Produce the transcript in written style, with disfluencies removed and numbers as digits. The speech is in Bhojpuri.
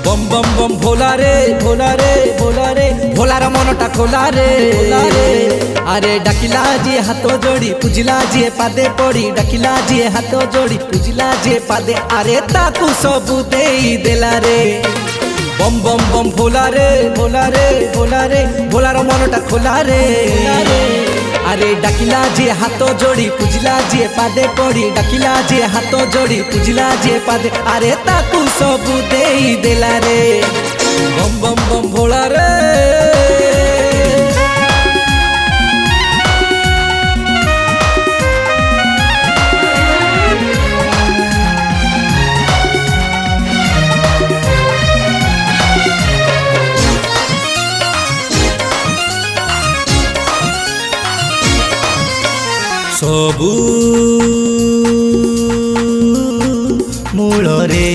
बम बम बम भोला रे भोला रे भोला रे भोलार मनटा खोला रे अरे डाकिला जी हाथ जोड़ी पूजिला जी पादे पड़ी डाकिला जी हाथ जोड़ी पूजिला जी पादे अरे ताकू सबू देई देला रे बम बम बम भोला रे भोला रे भोला रे भोलार मनटा खोला रे अरे डाकिला जी हाथ जोड़ी पूजिला जी पादे पड़ी डाकिला जी हाथ जोड़ी पूजिला जी पादे अरे ताकू सबू देई देला रे बम बम बम भोला रे सबू मूल रे